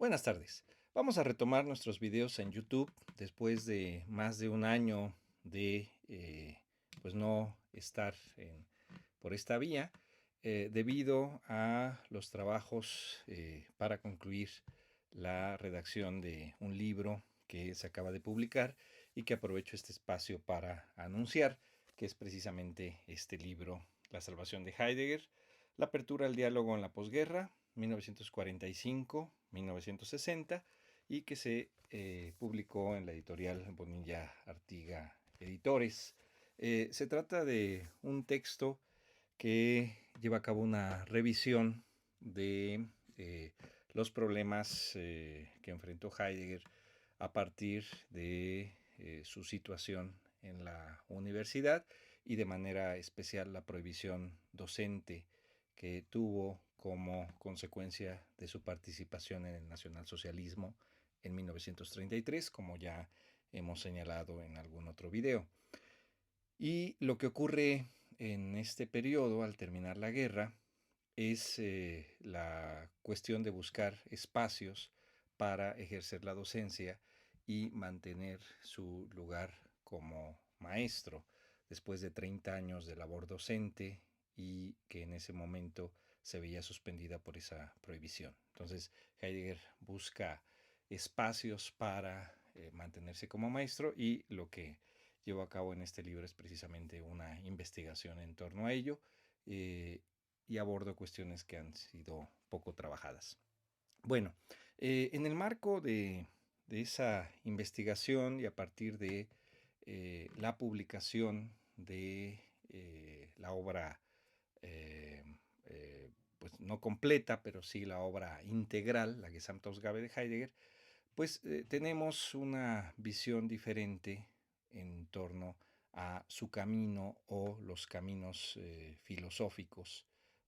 Buenas tardes. Vamos a retomar nuestros videos en YouTube después de más de un año de pues no estar por esta vía debido a los trabajos para concluir la redacción de un libro que se acaba de publicar y que aprovecho este espacio para anunciar, que es precisamente este libro, La salvación de Heidegger, la apertura al diálogo en la posguerra, 1945-1960, y que se publicó en la editorial Bonilla Artiga Editores. Se trata de un texto que lleva a cabo una revisión de los problemas que enfrentó Heidegger a partir de su situación en la universidad y de manera especial la prohibición docente que tuvo como consecuencia de su participación en el nacionalsocialismo en 1933, como ya hemos señalado en algún otro video. Y lo que ocurre en este periodo, al terminar la guerra, es la cuestión de buscar espacios para ejercer la docencia y mantener su lugar como maestro después de 30 años de labor docente y que en ese momento se veía suspendida por esa prohibición. Entonces Heidegger busca espacios para mantenerse como maestro y lo que llevo a cabo en este libro es precisamente una investigación en torno a ello y abordo cuestiones que han sido poco trabajadas. Bueno, en el marco de esa investigación y a partir de la publicación de la obra, eh, eh, pues no completa, pero sí la obra integral, la Gesamtausgabe de Heidegger, pues tenemos una visión diferente en torno a su camino o los caminos filosóficos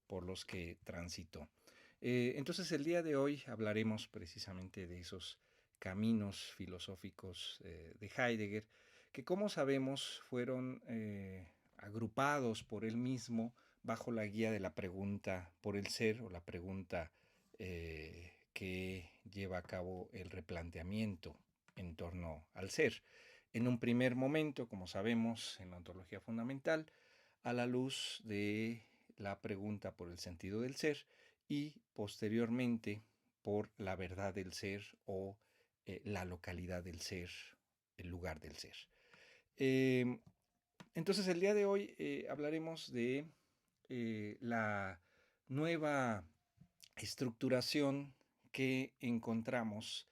por los que transitó. Entonces el día de hoy hablaremos precisamente de esos caminos filosóficos de Heidegger, que como sabemos fueron agrupados por él mismo bajo la guía de la pregunta por el ser o la pregunta que lleva a cabo el replanteamiento en torno al ser. En un primer momento, como sabemos en la ontología fundamental, a la luz de la pregunta por el sentido del ser y posteriormente por la verdad del ser o la localidad del ser, el lugar del ser. Eh, entonces el día de hoy hablaremos de la nueva estructuración que encontramos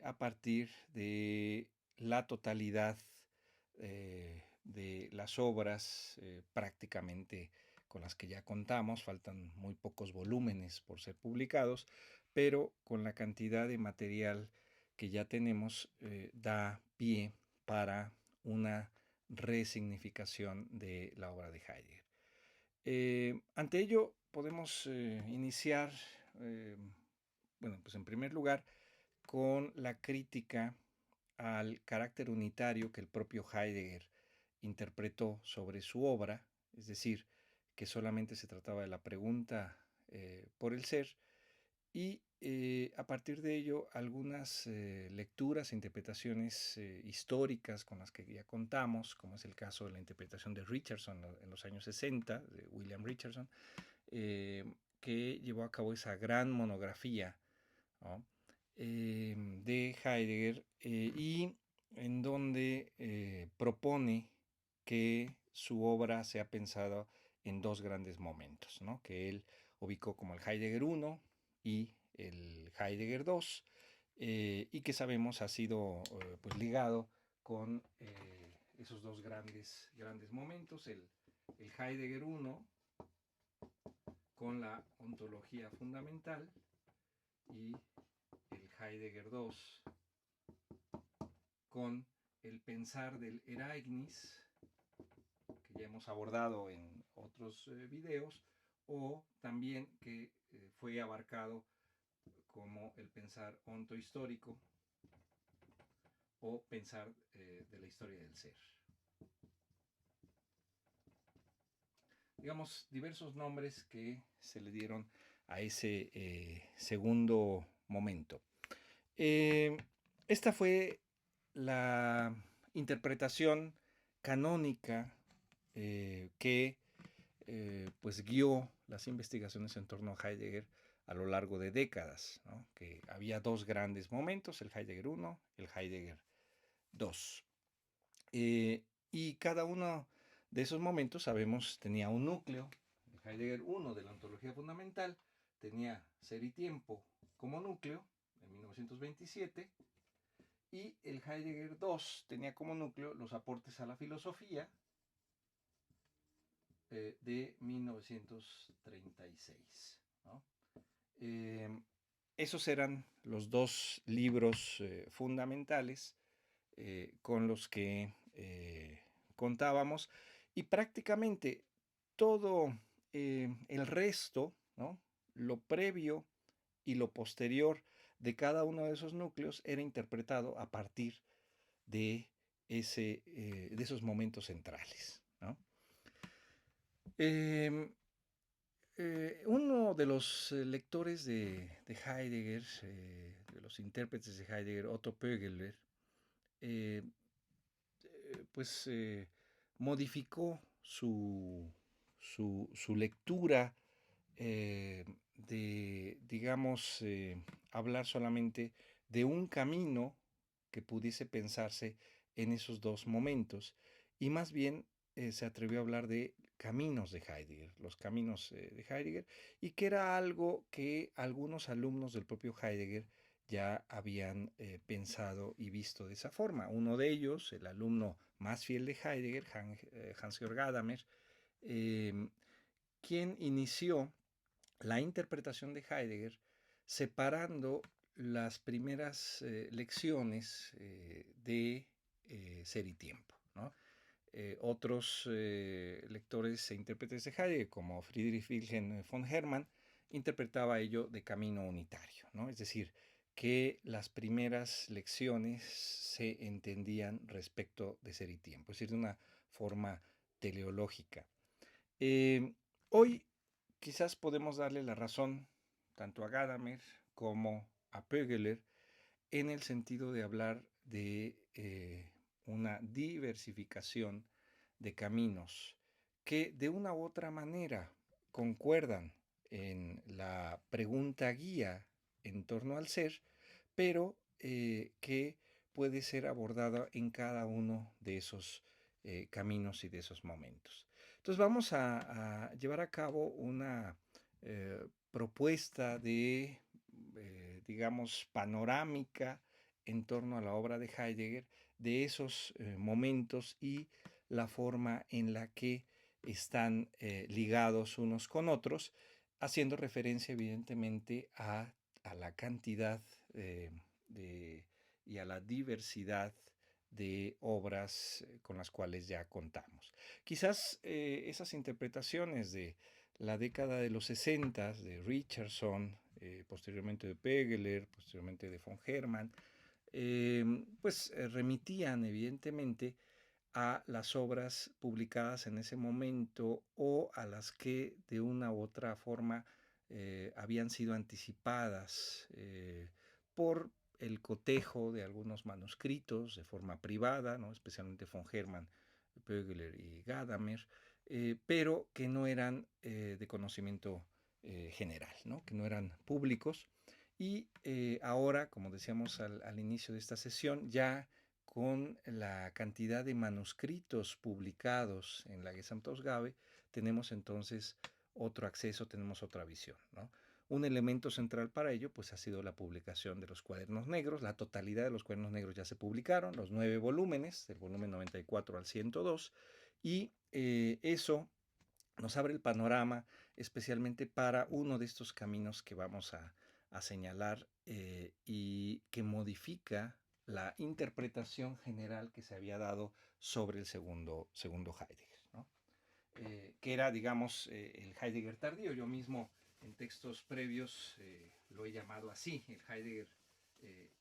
a partir de la totalidad de las obras prácticamente con las que ya contamos, faltan muy pocos volúmenes por ser publicados, pero con la cantidad de material que ya tenemos da pie para una resignificación de la obra de Heidegger. Ante ello podemos iniciar, eh, bueno, pues en primer lugar, con la crítica al carácter unitario que el propio Heidegger interpretó sobre su obra, es decir, que solamente se trataba de la pregunta por el ser, y a partir de ello algunas lecturas e interpretaciones históricas con las que ya contamos, como es el caso de la interpretación de Richardson en los años 60, de William Richardson, que llevó a cabo esa gran monografía, ¿no? De Heidegger y en donde propone que su obra sea pensada en dos grandes momentos, ¿no? Que él ubicó como el Heidegger I y el Heidegger II, y que sabemos ha sido pues ligado con esos dos grandes momentos, el Heidegger I con la ontología fundamental y el Heidegger II con el pensar del Ereignis, que ya hemos abordado en otros videos, o también que fue abarcado como el pensar ontohistórico o pensar de la historia del ser. Digamos, diversos nombres que se le dieron a ese segundo momento. Eh, Esta fue la interpretación canónica que pues guió las investigaciones en torno a Heidegger a lo largo de décadas, ¿no? Que había dos grandes momentos, el Heidegger 1, el Heidegger 2. Y cada uno de esos momentos, sabemos, tenía un núcleo. El Heidegger 1 de la ontología fundamental tenía Ser y Tiempo como núcleo en 1927, y el Heidegger 2 tenía como núcleo los aportes a la filosofía de 1936, ¿no? Esos eran los dos libros fundamentales con los que contábamos, y prácticamente todo el resto, ¿no? Lo previo y lo posterior de cada uno de esos núcleos era interpretado a partir de, de esos momentos centrales, ¿no? Eh, Uno de los lectores de Heidegger, de los intérpretes de Heidegger, Otto Pögeler, eh, pues modificó su lectura de, digamos, hablar solamente de un camino que pudiese pensarse en esos dos momentos, y más bien se atrevió a hablar de caminos de Heidegger, los caminos de Heidegger, y que era algo que algunos alumnos del propio Heidegger ya habían pensado y visto de esa forma. Uno de ellos, el alumno más fiel de Heidegger, Hans-Georg Gadamer, eh, quien inició la interpretación de Heidegger separando las primeras lecciones de Ser y Tiempo, ¿no? Otros lectores e intérpretes de Heidegger, como Friedrich Wilhelm von Hermann, interpretaba ello de camino unitario, ¿no? Es decir, que las primeras lecciones se entendían respecto de Ser y Tiempo, es decir, de una forma teleológica. Hoy quizás podemos darle la razón tanto a Gadamer como a Pögeler en el sentido de hablar de una diversificación de caminos que de una u otra manera concuerdan en la pregunta guía en torno al ser, pero que puede ser abordada en cada uno de esos caminos y de esos momentos. Entonces vamos a llevar a cabo una propuesta de, digamos, panorámica en torno a la obra de Heidegger, de esos momentos y la forma en la que están ligados unos con otros, haciendo referencia evidentemente a la cantidad de, y a la diversidad de obras con las cuales ya contamos. Quizás esas interpretaciones de la década de los 60 de Richardson, posteriormente de Pögeler, posteriormente de von Hermann, pues remitían evidentemente a las obras publicadas en ese momento o a las que de una u otra forma habían sido anticipadas por el cotejo de algunos manuscritos de forma privada, ¿no? Especialmente von Hermann, Pögeler y Gadamer, pero que no eran de conocimiento general, ¿no? Que no eran públicos. Y ahora, como decíamos al inicio de esta sesión, ya con la cantidad de manuscritos publicados en la Gesamtausgabe, tenemos entonces otro acceso, tenemos otra visión, ¿no? Un elemento central para ello pues ha sido la publicación de los cuadernos negros. La totalidad de los cuadernos negros ya se publicaron, los 9 volúmenes, del volumen 94 al 102, y eso nos abre el panorama especialmente para uno de estos caminos que vamos a señalar y que modifica la interpretación general que se había dado sobre el segundo Heidegger, ¿no? Que era, digamos, el Heidegger tardío. Yo mismo en textos previos lo he llamado así, el Heidegger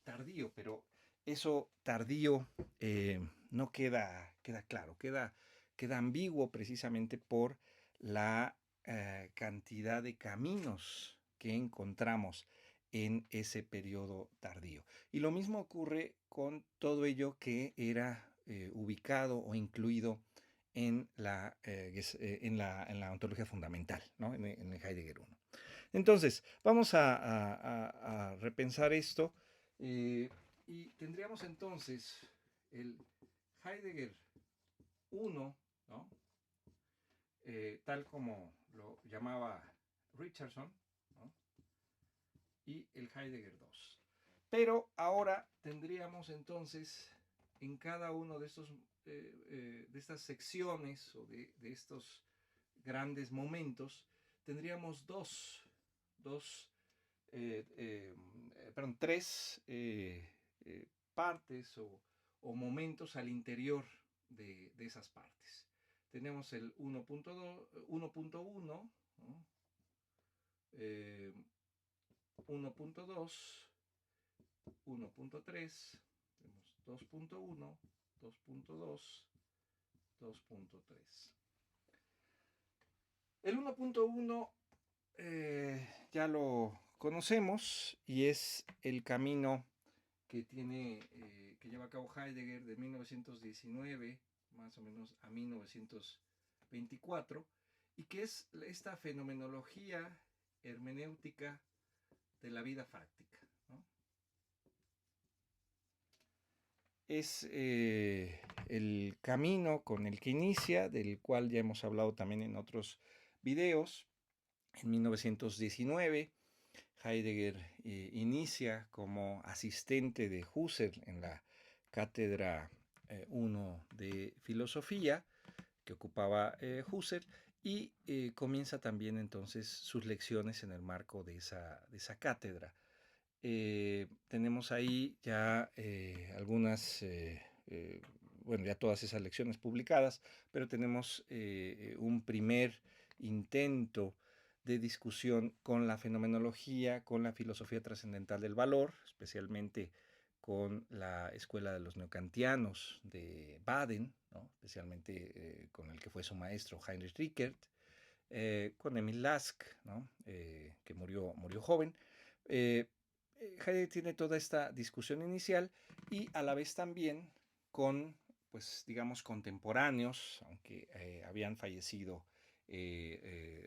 tardío, pero eso tardío no queda claro, queda ambiguo precisamente por la cantidad de caminos que encontramos en ese periodo tardío. Y lo mismo ocurre con todo ello que era ubicado o incluido en la ontología fundamental, ¿no? En el Heidegger 1. Entonces, vamos a repensar esto y tendríamos entonces el Heidegger 1, ¿no? Tal como lo llamaba Richardson, ¿no? Y el Heidegger 2. Pero ahora tendríamos entonces en cada uno de estos de estas secciones o de estos grandes momentos, tendríamos dos perdón, tres partes o momentos al interior de esas partes. Tenemos el 1.2, 1.1, ¿no? 1.2, 1.3, tenemos 2.1, 2.2, 2.3. El 1.1 ya lo conocemos y es el camino que que lleva a cabo Heidegger de 1919 más o menos a 1924 y que es esta fenomenología hermenéutica de la vida fáctica, ¿no? Es el camino con el que inicia, del cual ya hemos hablado también en otros videos. En 1919, Heidegger inicia como asistente de Husserl en la cátedra 1 de filosofía que ocupaba Husserl y comienza también entonces sus lecciones en el marco de esa cátedra. Tenemos ahí ya algunas, bueno, ya todas esas lecciones publicadas, pero tenemos un primer intento de discusión con la fenomenología, con la filosofía trascendental del valor, especialmente con la escuela de los neocantianos de Baden, ¿no? Especialmente con el que fue su maestro Heinrich Rickert, con Emil Lask, ¿no? Que murió joven. Heidegger tiene toda esta discusión inicial y a la vez también con, pues digamos, contemporáneos, aunque habían fallecido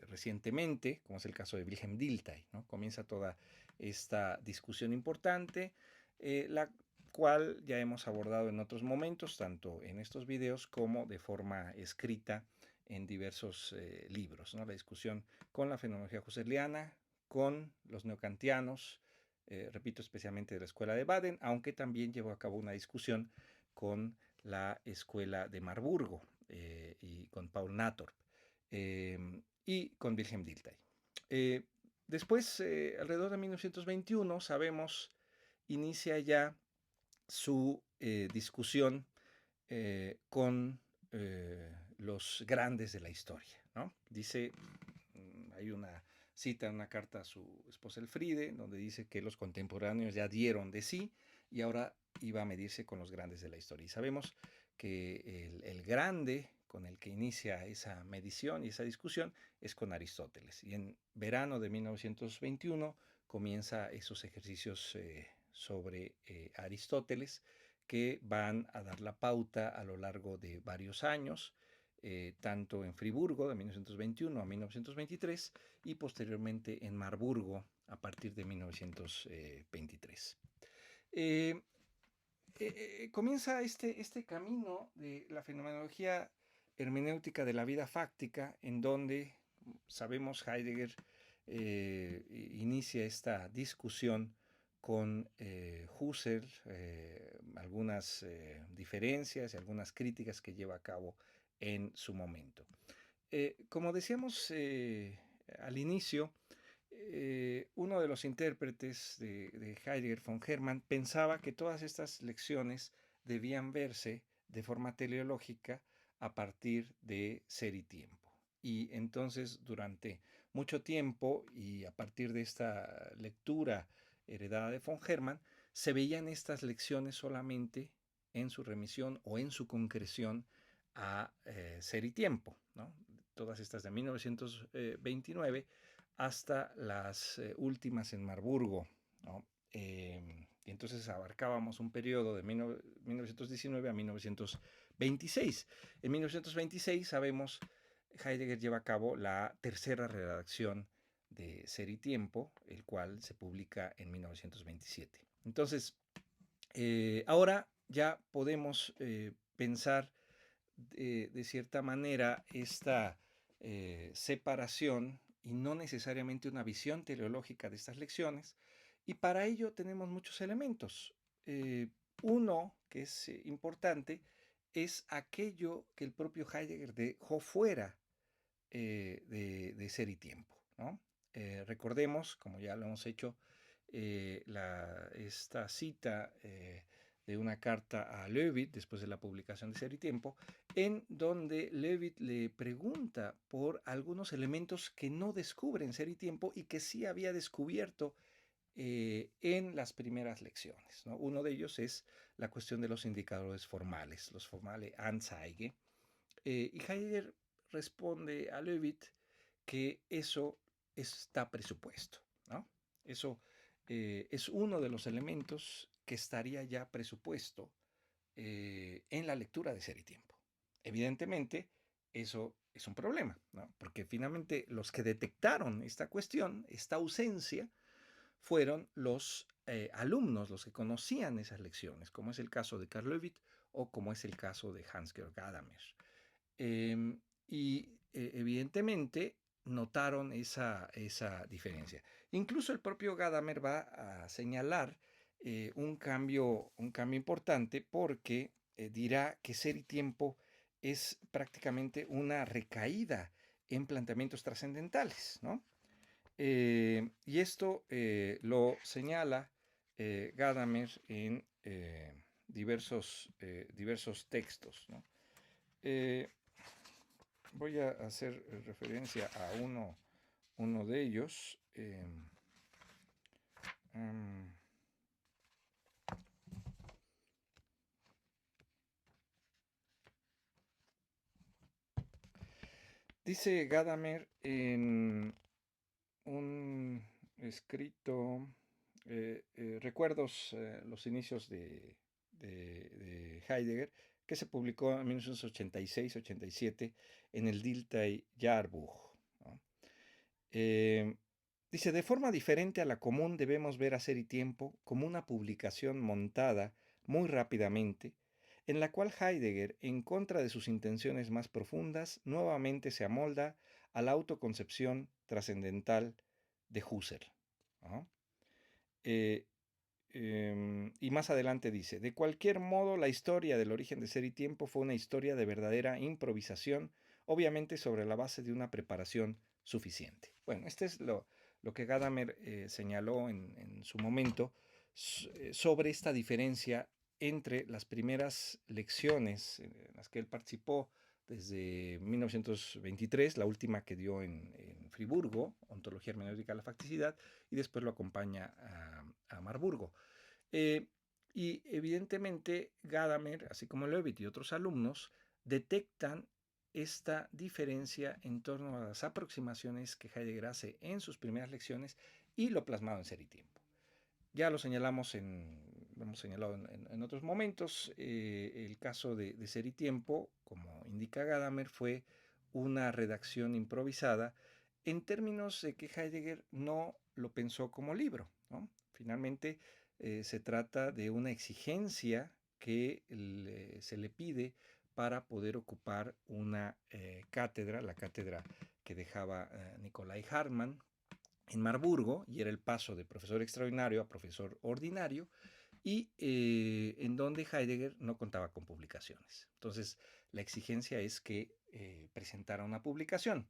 recientemente, como es el caso de Wilhelm Dilthey, ¿no? Comienza toda esta discusión importante, la cual ya hemos abordado en otros momentos, tanto en estos videos como de forma escrita en diversos libros, ¿no? La discusión con la fenomenología husserliana, con los neocantianos, repito, especialmente de la escuela de Baden, aunque también llevó a cabo una discusión con la escuela de Marburgo y con Paul Natorp y con Wilhelm Dilthey. Después, alrededor de 1921, sabemos, inicia ya su discusión con los grandes de la historia, ¿no? Dice, hay una cita en una carta a su esposa Elfriede, donde dice que los contemporáneos ya dieron de sí y ahora iba a medirse con los grandes de la historia. Y sabemos que el grande con el que inicia esa medición y esa discusión es con Aristóteles. Y en verano de 1921 comienza esos ejercicios sobre Aristóteles que van a dar la pauta a lo largo de varios años, tanto en Friburgo de 1921 a 1923 y posteriormente en Marburgo a partir de 1923. Comienza este camino de la fenomenología hermenéutica de la vida fáctica, en donde, sabemos, Heidegger inicia esta discusión con Husserl, algunas diferencias y algunas críticas que lleva a cabo en su momento. Como decíamos al inicio, uno de los intérpretes de Heidegger, von Hermann, pensaba que todas estas lecciones debían verse de forma teleológica a partir de Ser y Tiempo. Y entonces, durante mucho tiempo, y a partir de esta lectura heredada de von Hermann, se veían estas lecciones solamente en su remisión o en su concreción a Ser y Tiempo, ¿no? Todas estas de 1929 hasta las últimas en Marburgo ¿no? Y entonces abarcábamos un periodo de 1919 a 1926. En 1926 sabemos, Heidegger lleva a cabo la tercera redacción de Ser y Tiempo, el cual se publica en 1927. Entonces, ahora ya podemos pensar de cierta manera esta separación y no necesariamente una visión teleológica de estas lecciones. Y para ello tenemos muchos elementos. Uno que es importante es aquello que el propio Heidegger dejó fuera de Ser y Tiempo, ¿no? Recordemos, como ya lo hemos hecho, esta cita de una carta a Löwit después de la publicación de Ser y Tiempo, en donde Löwit le pregunta por algunos elementos que no descubre en Ser y Tiempo y que sí había descubierto en las primeras lecciones, ¿no? Uno de ellos es la cuestión de los indicadores formales, los formales Anzeige, y Heidegger responde a Löwit que eso está presupuesto, ¿no? Eso es uno de los elementos que estaría ya presupuesto en la lectura de Ser y Tiempo. Evidentemente, eso es un problema, ¿no? Porque finalmente los que detectaron esta cuestión, esta ausencia, fueron los alumnos, los que conocían esas lecciones, como es el caso de Karl Löwit o como es el caso de Hans-Georg Gadamer. Y evidentemente notaron esa diferencia. Incluso el propio Gadamer va a señalar un cambio importante porque dirá que Ser y Tiempo es prácticamente una recaída en planteamientos trascendentales, ¿no? Y esto lo señala Gadamer en diversos textos, ¿no? Eh, Voy a hacer referencia a uno de ellos. Um, Dice Gadamer en un escrito, recuerdos, los inicios de Heidegger, que se publicó en 1986-87 en el Dilthey Jahrbuch, ¿no? Eh, Dice, de forma diferente a la común debemos ver a Ser y Tiempo como una publicación montada muy rápidamente, en la cual Heidegger, en contra de sus intenciones más profundas, nuevamente se amolda a la autoconcepción trascendental de Husserl, ¿no? Eh, y más adelante dice, de cualquier modo, la historia del origen de Ser y Tiempo fue una historia de verdadera improvisación, obviamente sobre la base de una preparación suficiente. Bueno, este es lo que Gadamer señaló en su momento sobre esta diferencia entre las primeras lecciones en las que él participó desde 1923, la última que dio en Friburgo, Ontología Hermenéutica de la Facticidad, y después lo acompaña a Marburgo. Eh, y evidentemente Gadamer, así como Levitt y otros alumnos, detectan esta diferencia en torno a las aproximaciones que Heidegger hace en sus primeras lecciones y lo plasmado en Ser y Tiempo. Ya lo señalamos lo hemos señalado en otros momentos, el caso de Ser y Tiempo, como indica Gadamer, fue una redacción improvisada en términos de que Heidegger no lo pensó como libro, ¿no? Finalmente, se trata de una exigencia que se le pide para poder ocupar una cátedra, la cátedra que dejaba Nicolai Hartmann en Marburgo, y era el paso de profesor extraordinario a profesor ordinario, y en donde Heidegger no contaba con publicaciones. Entonces, la exigencia es que presentara una publicación.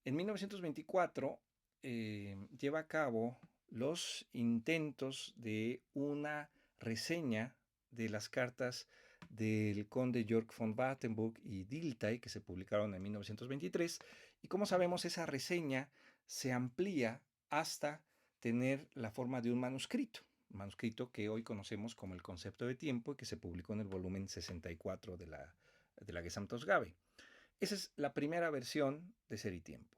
En 1924 lleva a cabo los intentos de una reseña de las cartas del conde Georg von Wartenburg y Dilthey, que se publicaron en 1923, y como sabemos, esa reseña se amplía hasta tener la forma de un manuscrito que hoy conocemos como el concepto de tiempo y que se publicó en el volumen 64 de la Gesamtausgabe. Esa es la primera versión de Ser y Tiempo.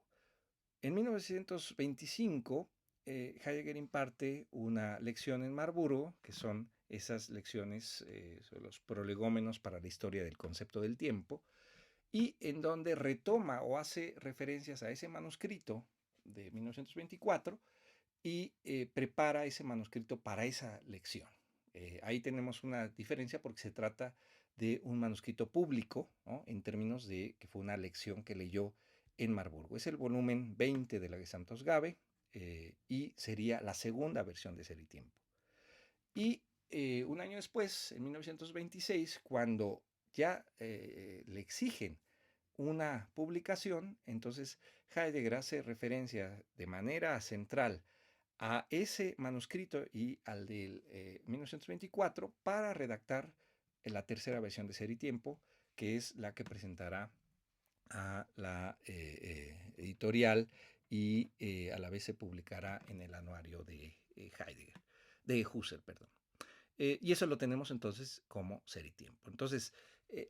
En 1925 Heidegger imparte una lección en Marburgo, que son esas lecciones sobre los prolegómenos para la historia del concepto del tiempo, y en donde retoma o hace referencias a ese manuscrito de 1924 y prepara ese manuscrito para esa lección. Ahí tenemos una diferencia porque se trata de un manuscrito público, ¿no? En términos de que fue una lección que leyó en Marburgo. Es el volumen 20 de la Gesamtausgabe y sería la segunda versión de Ser y Tiempo. Y un año después, en 1926, cuando ya le exigen una publicación, entonces Heidegger hace referencia de manera central a ese manuscrito y al del 1924 para redactar la tercera versión de Ser y Tiempo, que es la que presentará a la editorial y a la vez se publicará en el anuario de Heidegger, de Husserl, perdón. Y eso lo tenemos entonces como Ser y Tiempo. Entonces,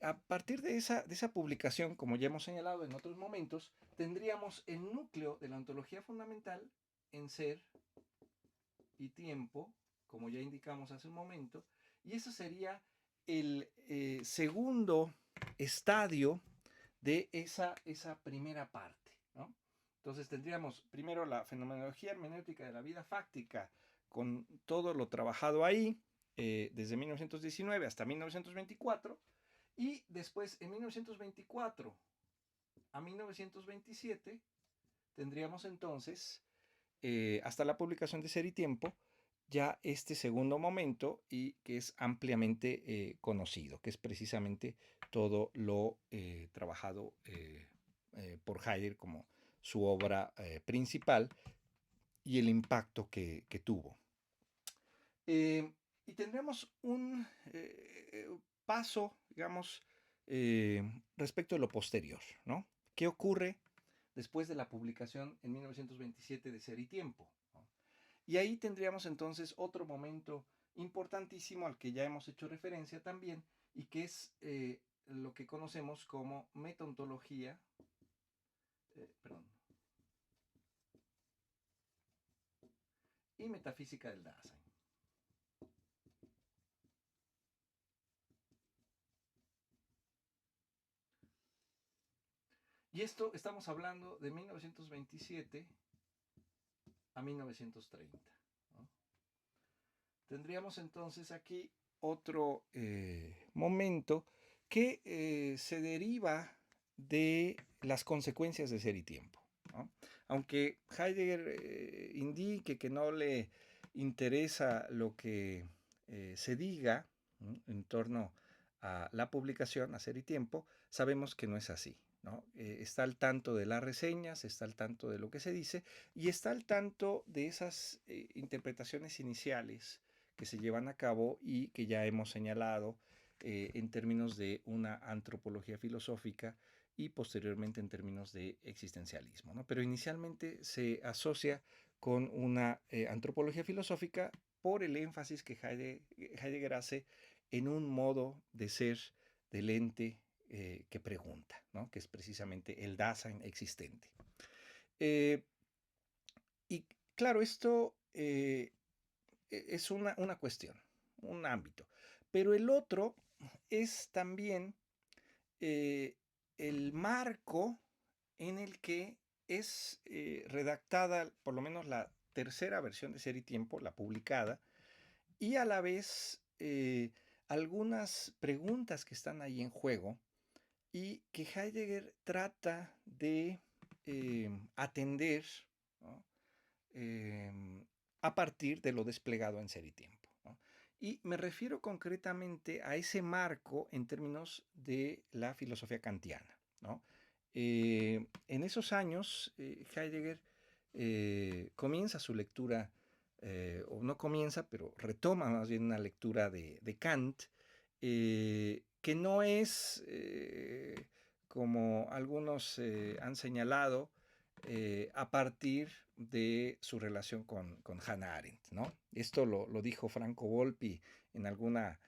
a partir de esa publicación, como ya hemos señalado en otros momentos, tendríamos el núcleo de la ontología fundamental en Ser y Tiempo, como ya indicamos hace un momento, y eso sería el segundo estadio de esa primera parte, ¿no? Entonces tendríamos primero la fenomenología hermenéutica de la vida fáctica, con todo lo trabajado ahí, desde 1919 hasta 1924, y después en 1924 a 1927 tendríamos entonces, hasta la publicación de Ser y Tiempo, ya este segundo momento y que es ampliamente conocido, que es precisamente todo lo trabajado por Heidegger como su obra principal y el impacto que tuvo. Y tendremos un paso, digamos, respecto de lo posterior, ¿no? ¿Qué ocurre después de la publicación en 1927 de Ser y Tiempo? ¿No? Y ahí tendríamos entonces otro momento importantísimo al que ya hemos hecho referencia también y que es lo que conocemos como metaontología, perdón, y metafísica del Dasein. Y esto estamos hablando de 1927 a 1930. ¿No? Tendríamos entonces aquí otro momento que se deriva de las consecuencias de Ser y Tiempo. ¿No? Aunque Heidegger indique que no le interesa lo que se diga, ¿no? En torno a la publicación, a Ser y Tiempo, sabemos que no es así. ¿No? Está al tanto de las reseñas, está al tanto de lo que se dice y está al tanto de esas interpretaciones iniciales que se llevan a cabo y que ya hemos señalado en términos de una antropología filosófica y posteriormente en términos de existencialismo. ¿No? Pero inicialmente se asocia con una antropología filosófica por el énfasis que Heidegger hace en un modo de ser del ente que pregunta, ¿no? Que es precisamente el Dasein existente. Y claro, esto es una cuestión, un ámbito, pero el otro es también eh, el marco en el que es redactada por lo menos la tercera versión de Ser y Tiempo, la publicada, y a la vez algunas preguntas que están ahí en juego y que Heidegger trata de atender, ¿no? A partir de lo desplegado en Ser y Tiempo. ¿No? Y me refiero concretamente a ese marco en términos de la filosofía kantiana. ¿No? En esos años, Heidegger comienza su lectura, o no comienza, pero retoma más bien una lectura de Kant, que no es, como algunos han señalado, a partir de su relación con Hannah Arendt. ¿No? Esto lo dijo Franco Volpi en alguna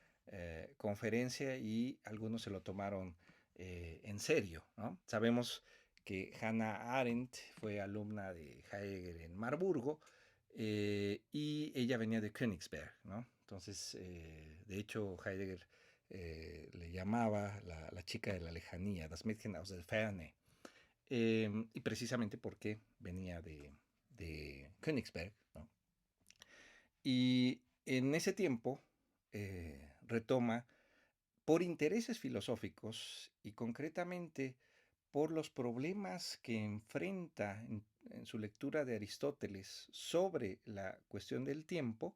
conferencia y algunos se lo tomaron en serio. ¿No? Sabemos que Hannah Arendt fue alumna de Heidegger en Marburgo y ella venía de Königsberg, ¿no? Entonces, de hecho, Heidegger le llamaba la chica de la lejanía, das Mädchen aus der Ferne, y precisamente porque venía de Königsberg, ¿no? Y en ese tiempo retoma, por intereses filosóficos y concretamente por los problemas que enfrenta en su lectura de Aristóteles sobre la cuestión del tiempo,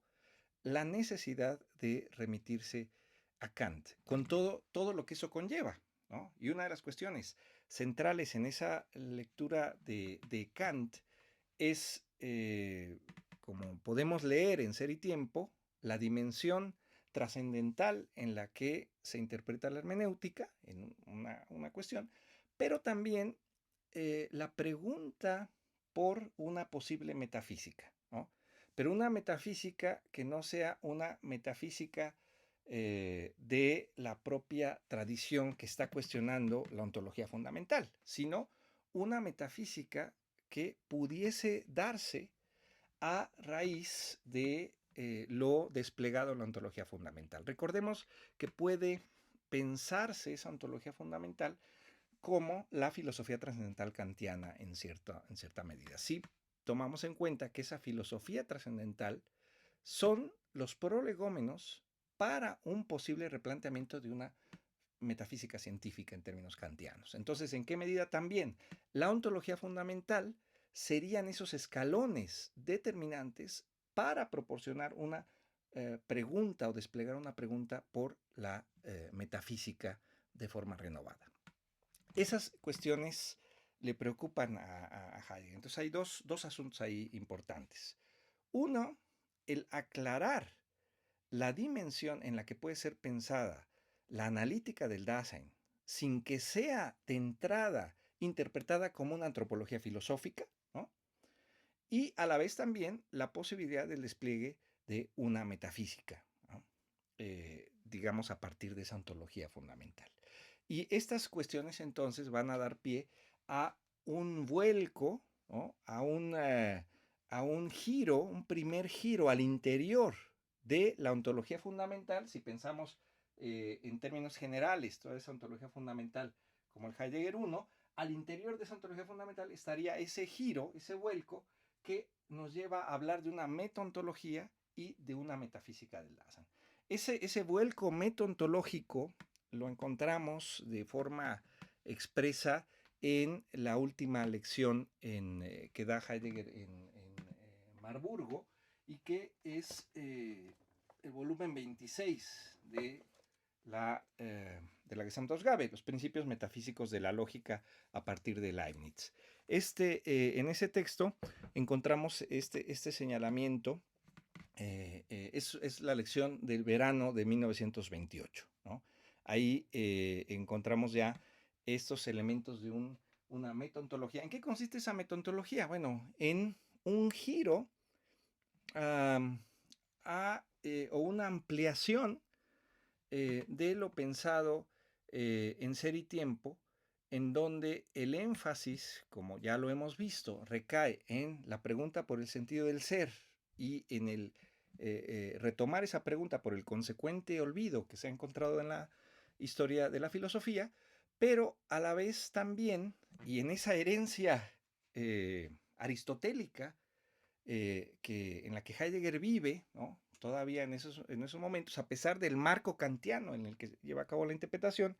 la necesidad de remitirse a Kant, con todo lo que eso conlleva, ¿no? Y una de las cuestiones centrales en esa lectura de Kant es, como podemos leer en Ser y Tiempo, la dimensión trascendental en la que se interpreta la hermenéutica, en una cuestión, pero también la pregunta por una posible metafísica, ¿no? Pero una metafísica que no sea una metafísica de la propia tradición que está cuestionando la ontología fundamental, sino una metafísica que pudiese darse a raíz de lo desplegado en la ontología fundamental. Recordemos que puede pensarse esa ontología fundamental como la filosofía trascendental kantiana en cierta medida. Si tomamos en cuenta que esa filosofía trascendental son los prolegómenos para un posible replanteamiento de una metafísica científica en términos kantianos. Entonces, ¿en qué medida también la ontología fundamental serían esos escalones determinantes para proporcionar una pregunta o desplegar una pregunta por la metafísica de forma renovada? Esas cuestiones le preocupan a Heidegger. Entonces hay dos asuntos ahí importantes. Uno, el aclarar la dimensión en la que puede ser pensada la analítica del Dasein sin que sea de entrada interpretada como una antropología filosófica, ¿no? Y a la vez también la posibilidad del despliegue de una metafísica, ¿no? Digamos, a partir de esa ontología fundamental. Y estas cuestiones entonces van a dar pie a un vuelco, ¿no? A un giro, un primer giro al interior de la ontología fundamental, si pensamos en términos generales, toda esa ontología fundamental como el Heidegger 1, al interior de esa ontología fundamental estaría ese giro, ese vuelco que nos lleva a hablar de una metaontología y de una metafísica del Dasein. Ese vuelco metaontológico lo encontramos de forma expresa en la última lección que da Heidegger en Marburgo y que es el volumen 26 de la Gesamtausgabe, los principios metafísicos de la lógica a partir de Leibniz. En ese texto encontramos este señalamiento, es la lección del verano de 1928, ¿no? Ahí encontramos ya estos elementos de una metaontología. ¿En qué consiste esa metaontología? Bueno, en un giro o una ampliación de lo pensado en Ser y Tiempo, en donde el énfasis, como ya lo hemos visto, recae en la pregunta por el sentido del ser y en el retomar esa pregunta por el consecuente olvido que se ha encontrado en la historia de la filosofía, pero a la vez también, y en esa herencia aristotélica en la que Heidegger vive, ¿no? Todavía en esos momentos, a pesar del marco kantiano en el que lleva a cabo la interpretación,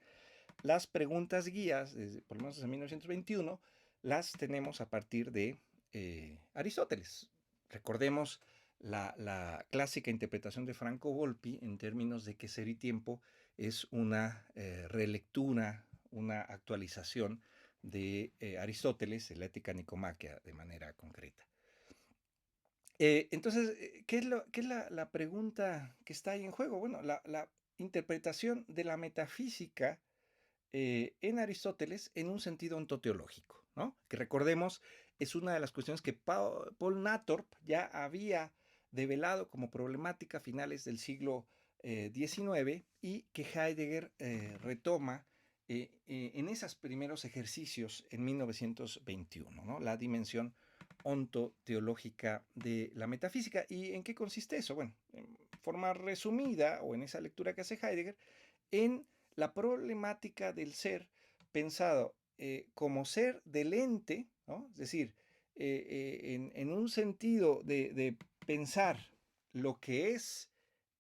las preguntas guías, por lo menos desde 1921, las tenemos a partir de Aristóteles. Recordemos la clásica interpretación de Franco Volpi en términos de que Ser y Tiempo es una relectura, una actualización de Aristóteles, la Ética Nicomaquia, de manera concreta. Entonces, ¿qué es la pregunta que está ahí en juego? Bueno, la interpretación de la metafísica en Aristóteles en un sentido ontoteológico, ¿no? Que recordemos, es una de las cuestiones que Paul Nathorp ya había develado como problemática a finales del siglo XIX y que Heidegger retoma en esos primeros ejercicios en 1921, ¿no? La dimensión ontoteológica de la metafísica. ¿Y en qué consiste eso? Bueno, en forma resumida, o en esa lectura que hace Heidegger, en la problemática del ser pensado como ser del ente, ¿no? Es decir, en un sentido de pensar lo que es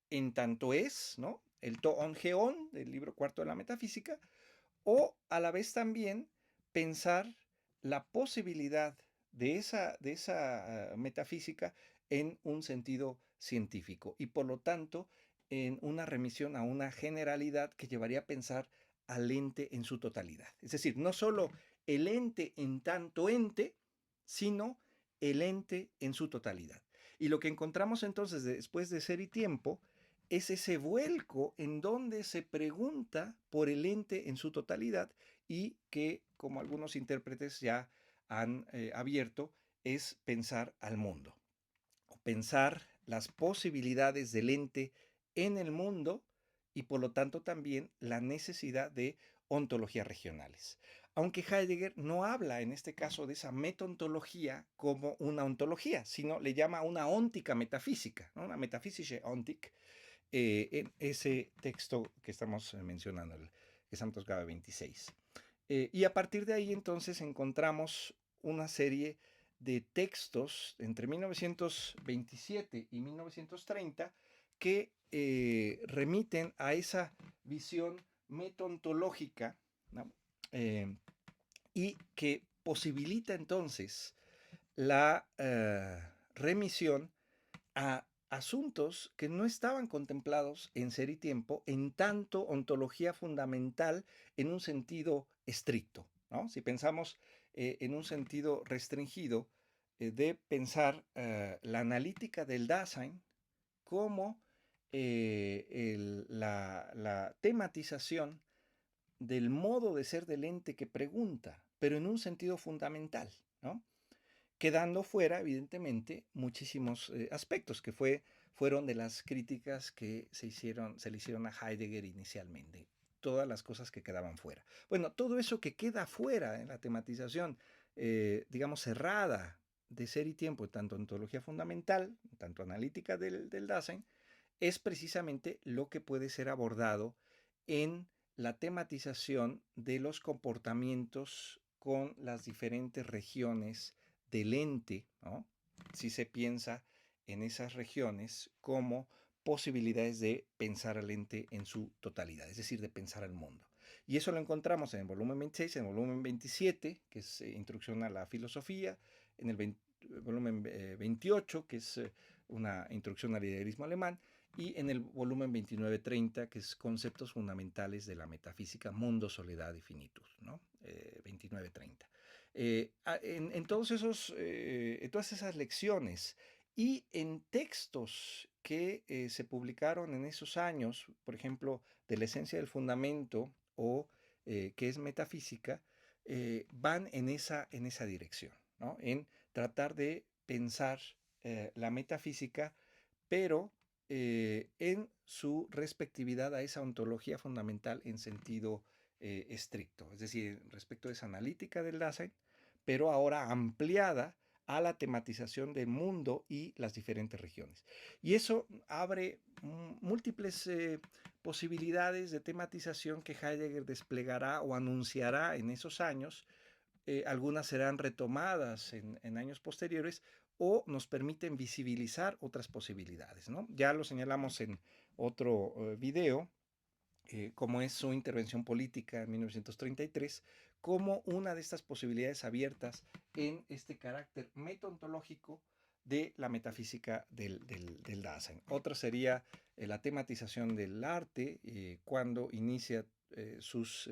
en tanto es, ¿no? El to on geon del libro cuarto de la metafísica, o a la vez también pensar la posibilidad de esa metafísica en un sentido científico y por lo tanto en una remisión a una generalidad que llevaría a pensar al ente en su totalidad. Es decir, no solo el ente en tanto ente, sino el ente en su totalidad. Y lo que encontramos entonces después de Ser y Tiempo es ese vuelco en donde se pregunta por el ente en su totalidad y que, como algunos intérpretes ya han abierto, es pensar al mundo, o pensar las posibilidades del ente en el mundo y por lo tanto también la necesidad de ontologías regionales. Aunque Heidegger no habla en este caso de esa metontología como una ontología, sino le llama una óntica metafísica, ¿no? Una metafísische Ontik, en ese texto que estamos mencionando, el Gesamtes Gabe 26. Y a partir de ahí entonces encontramos una serie de textos entre 1927 y 1930 que remiten a esa visión metontológica, ¿no? Eh, y que posibilita entonces la remisión a asuntos que no estaban contemplados en Ser y Tiempo, en tanto ontología fundamental en un sentido estricto, ¿no? Si pensamos en un sentido restringido, de pensar la analítica del Dasein como la tematización del modo de ser del ente que pregunta, pero en un sentido fundamental, ¿no? Quedando fuera, evidentemente, muchísimos aspectos que fueron de las críticas que se le hicieron a Heidegger inicialmente. Todas las cosas que quedaban fuera. Bueno, todo eso que queda fuera en la tematización, digamos, cerrada de Ser y Tiempo, tanto ontología fundamental, tanto analítica del Dasein, es precisamente lo que puede ser abordado en la tematización de los comportamientos con las diferentes regiones del ente, ¿no? Si se piensa en esas regiones como posibilidades de pensar al ente en su totalidad, es decir, de pensar al mundo. Y eso lo encontramos en el volumen 26, en el volumen 27, que es Introducción a la Filosofía, en el volumen 28, que es una introducción al idealismo alemán, y en el volumen 29-30, que es Conceptos Fundamentales de la Metafísica, Mundo, Soledad y Finitud, ¿no? 29-30. En todos en todas esas lecciones y en textos que se publicaron en esos años, por ejemplo, de la esencia del fundamento o que es metafísica, van en esa dirección, ¿no? En tratar de pensar la metafísica, pero en su respectividad a esa ontología fundamental en sentido estricto, es decir, respecto de esa analítica del Dasein, pero ahora ampliada a la tematización del mundo y las diferentes regiones. Y eso abre múltiples posibilidades de tematización que Heidegger desplegará o anunciará en esos años. Algunas serán retomadas en años posteriores o nos permiten visibilizar otras posibilidades, ¿no? Ya lo señalamos en otro video, como es su intervención política en 1933, como una de estas posibilidades abiertas en este carácter metontológico de la metafísica del Dasein. Otra sería la tematización del arte cuando inicia sus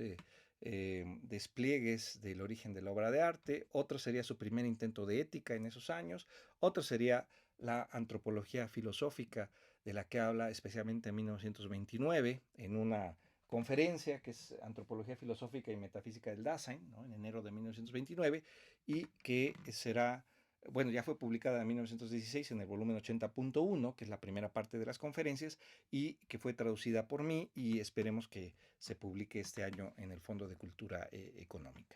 despliegues del origen de la obra de arte. Otro sería su primer intento de ética en esos años. Otro sería la antropología filosófica, de la que habla especialmente en 1929 en una conferencia que es Antropología Filosófica y Metafísica del Dasein, ¿no? En enero de 1929, y que será, bueno, ya fue publicada en 1916 en el volumen 80.1, que es la primera parte de las conferencias, y que fue traducida por mí y esperemos que se publique este año en el Fondo de Cultura Económica.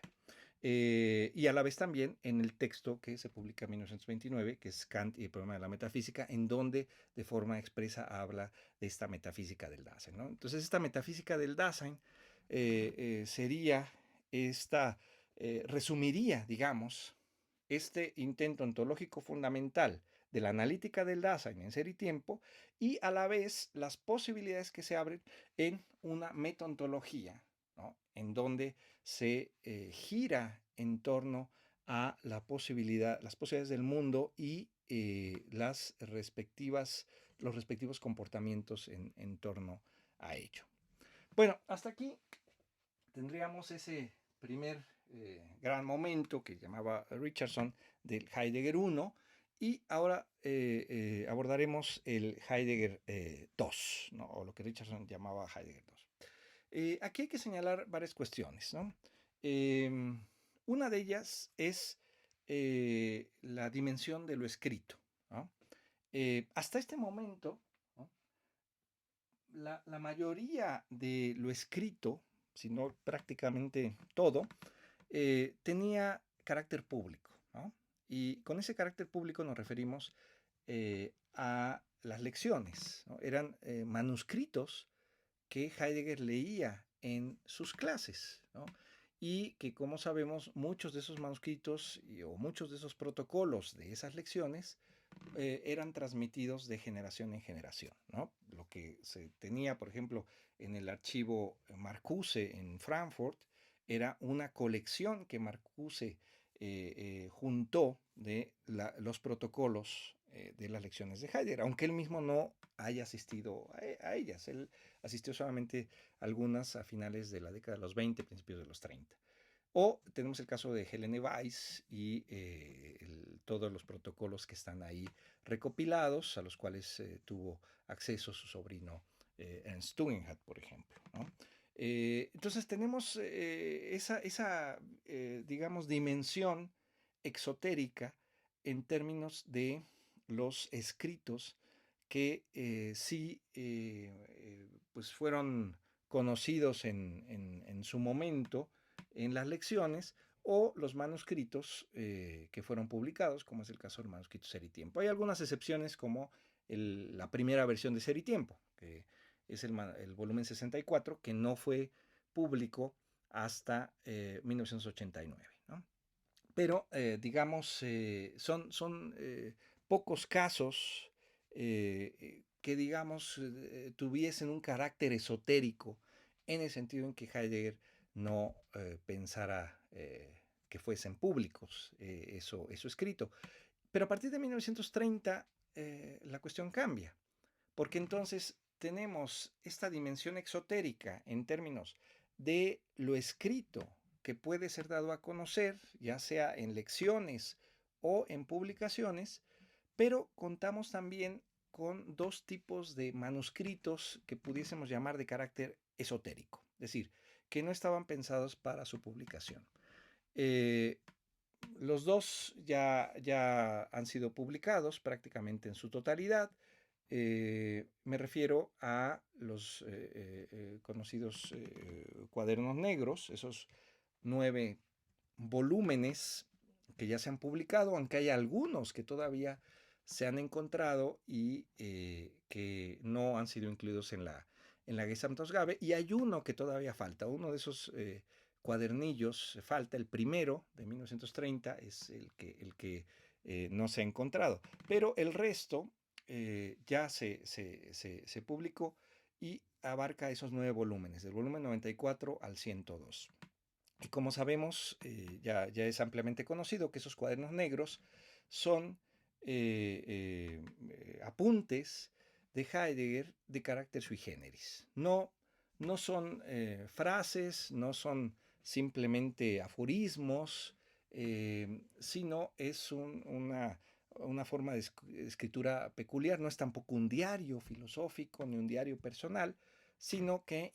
y a la vez también en el texto que se publica en 1929, que es Kant y el problema de la metafísica, en donde de forma expresa habla de esta metafísica del Dasein, ¿no? Entonces, esta metafísica del Dasein sería esta, resumiría, digamos, este intento ontológico fundamental de la analítica del Dasein en ser y tiempo, y a la vez las posibilidades que se abren en una metaontología, ¿no? En donde se gira en torno a las posibilidades del mundo y los respectivos comportamientos en torno a ello. Bueno, hasta aquí tendríamos ese primer gran momento que llamaba Richardson del Heidegger 1, y ahora abordaremos el Heidegger 2, ¿no? O lo que Richardson llamaba Heidegger 2. Aquí hay que señalar varias cuestiones, ¿no? Una de ellas es la dimensión de lo escrito, ¿no? Hasta este momento, ¿no? La mayoría de lo escrito, si no prácticamente todo, tenía carácter público, ¿no? Y con ese carácter público nos referimos a las lecciones, ¿no? Eran manuscritos que Heidegger leía en sus clases, ¿no? Y que, como sabemos, muchos de esos manuscritos o muchos de esos protocolos de esas lecciones eran transmitidos de generación en generación, ¿no? Lo que se tenía, por ejemplo, en el archivo Marcuse en Frankfurt era una colección que Marcuse juntó de los protocolos de las lecciones de Heidegger, aunque él mismo no haya asistido a ellas. Él asistió solamente a algunas a finales de la década de los 20, principios de los 30. O tenemos el caso de Helene Weiss y todos los protocolos que están ahí recopilados, a los cuales tuvo acceso su sobrino Ernst Tugendhat, por ejemplo, ¿no? Entonces tenemos esa digamos, dimensión exotérica en términos de los escritos que sí pues fueron conocidos en su momento en las lecciones, o los manuscritos que fueron publicados, como es el caso del manuscrito Ser y Tiempo. Hay algunas excepciones, como la primera versión de Ser y Tiempo, que es el volumen 64, que no fue público hasta 1989, ¿no? Pero, digamos, son pocos casos que, digamos, tuviesen un carácter esotérico, en el sentido en que Heidegger no pensara que fuesen públicos eso escrito. Pero a partir de 1930 la cuestión cambia, porque entonces tenemos esta dimensión exotérica en términos de lo escrito que puede ser dado a conocer, ya sea en lecciones o en publicaciones, pero contamos también con dos tipos de manuscritos que pudiésemos llamar de carácter esotérico, es decir, que no estaban pensados para su publicación. Los dos ya han sido publicados prácticamente en su totalidad. Me refiero a los conocidos cuadernos negros, esos 9 volúmenes que ya se han publicado, aunque hay algunos que todavía se han encontrado y que no han sido incluidos en la Gesamtausgabe, y hay uno que todavía falta, uno de esos cuadernillos falta, el primero de 1930 es el que no se ha encontrado, pero el resto ya se publicó y abarca esos 9 volúmenes, del volumen 94 al 102. Y como sabemos, ya es ampliamente conocido que esos cuadernos negros son apuntes de Heidegger de carácter sui generis. No son frases, no son simplemente aforismos, sino es una forma de escritura peculiar. No es tampoco un diario filosófico ni un diario personal, sino que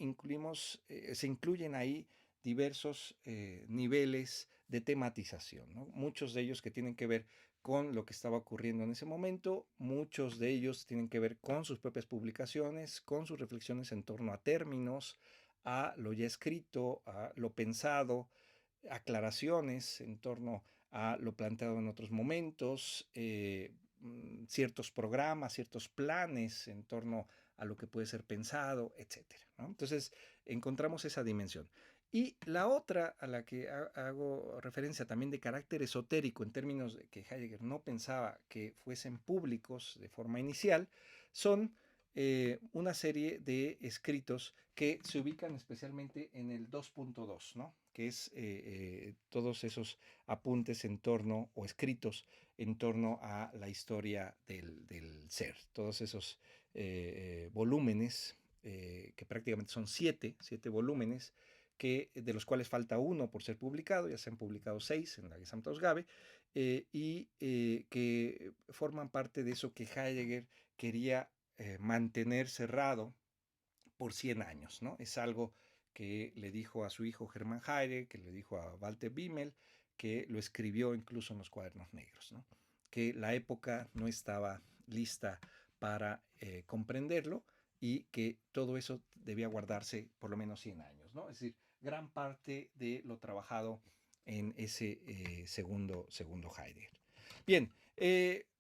se incluyen ahí diversos niveles de tematización, ¿no? Muchos de ellos que tienen que ver con lo que estaba ocurriendo en ese momento, muchos de ellos tienen que ver con sus propias publicaciones, con sus reflexiones en torno a términos, a lo ya escrito, a lo pensado, aclaraciones en torno a lo planteado en otros momentos, ciertos programas, ciertos planes en torno a lo que puede ser pensado, etcétera, ¿no? Entonces, encontramos esa dimensión. Y la otra a la que hago referencia también de carácter esotérico en términos de que Heidegger no pensaba que fuesen públicos de forma inicial, son una serie de escritos que se ubican especialmente en el 2.2, ¿no? Que es todos esos apuntes en torno o escritos en torno a la historia del ser, todos esos volúmenes, que prácticamente son siete volúmenes, de los cuales falta uno por ser publicado, ya se han publicado 6 en la Gesamtausgabe, que forman parte de eso que Heidegger quería mantener cerrado por 100 años, ¿no? Es algo que le dijo a su hijo Hermann Heide, que le dijo a Walter Bimmel, que lo escribió incluso en los Cuadernos Negros, ¿no? Que la época no estaba lista para comprenderlo y que todo eso debía guardarse por lo menos 100 años, ¿no? Es decir, gran parte de lo trabajado en ese segundo Heidegger. Bien,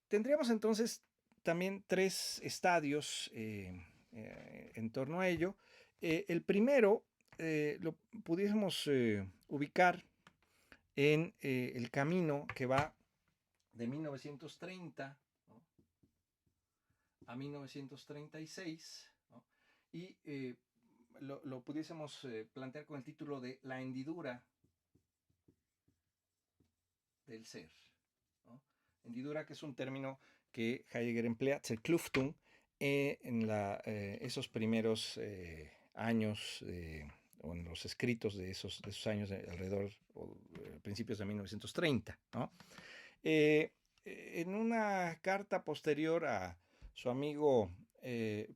tendríamos entonces también 3 estadios en torno a ello. El primero lo pudiésemos ubicar en el camino que va de 1930, ¿no?, a 1936, ¿no?, y lo pudiésemos plantear con el título de La hendidura del ser, ¿no? Hendidura, que es un término que Heidegger emplea, Zerkluftung, esos primeros años o en los escritos de esos años alrededor o principios de 1930, ¿no? En una carta posterior a su amigo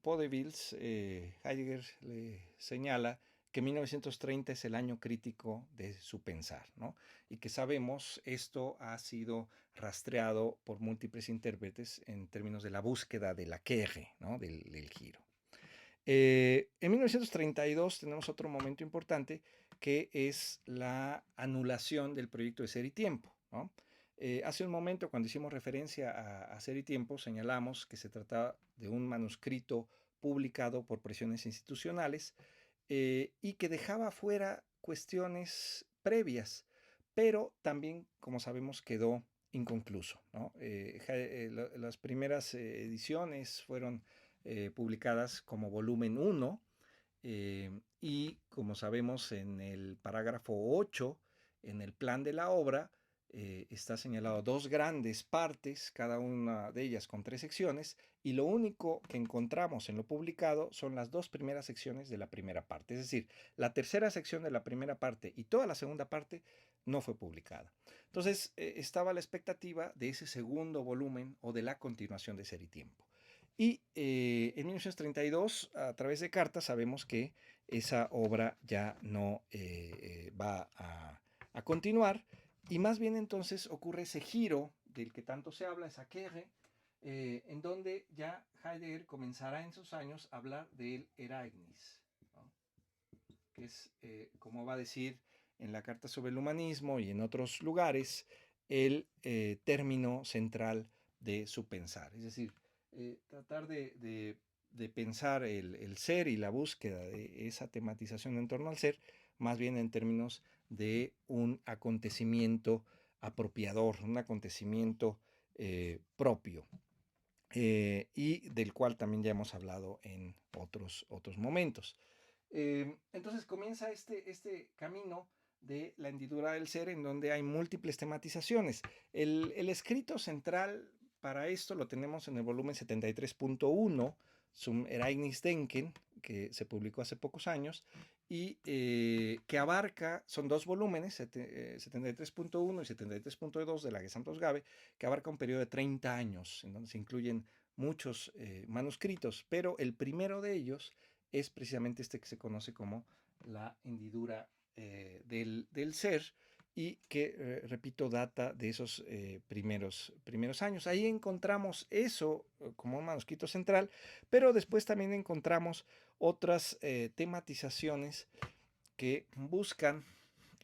Podewils, Heidegger le señala que 1930 es el año crítico de su pensar, ¿no? Y que sabemos esto ha sido rastreado por múltiples intérpretes en términos de la búsqueda de la Kehre, ¿no?, del giro. En 1932 tenemos otro momento importante que es la anulación del proyecto de Ser y Tiempo, ¿no? Hace un momento, cuando hicimos referencia a Ser y Tiempo, señalamos que se trataba de un manuscrito publicado por presiones institucionales y que dejaba fuera cuestiones previas, pero también, como sabemos, quedó inconcluso, ¿no? Las primeras ediciones fueron publicadas como volumen 1 y, como sabemos, en el parágrafo 8, en el plan de la obra, está señalado 2 grandes partes, cada una de ellas con 3 secciones, y lo único que encontramos en lo publicado son las 2 primeras secciones de la primera parte. Es decir, la tercera sección de la primera parte y toda la segunda parte no fue publicada. Entonces, estaba la expectativa de ese segundo volumen o de la continuación de Ser y Tiempo. Y en 1932, a través de cartas, sabemos que esa obra ya no va a continuar, y más bien entonces ocurre ese giro del que tanto se habla, esa Kehre, en donde ya Heidegger comenzará en sus años a hablar del Ereignis, ¿no?, que es, como va a decir en la Carta sobre el Humanismo y en otros lugares, el término central de su pensar. Es decir, tratar de pensar el ser y la búsqueda de esa tematización en torno al ser, más bien en términos de un acontecimiento apropiador, un acontecimiento propio, y del cual también ya hemos hablado en otros momentos. Entonces comienza este camino de la hendidura del ser, en donde hay múltiples tematizaciones. El escrito central para esto lo tenemos en el volumen 73.1, Zum Ereignisdenken, que se publicó hace pocos años, y que abarca, son 2 volúmenes, 73.1 y 73.2 de la Gesamtausgabe, que abarca un periodo de 30 años, en donde se incluyen muchos manuscritos, pero el primero de ellos es precisamente este que se conoce como la hendidura del ser, y que, repito, data de esos primeros años. Ahí encontramos eso como un manuscrito central, pero después también encontramos otras tematizaciones que buscan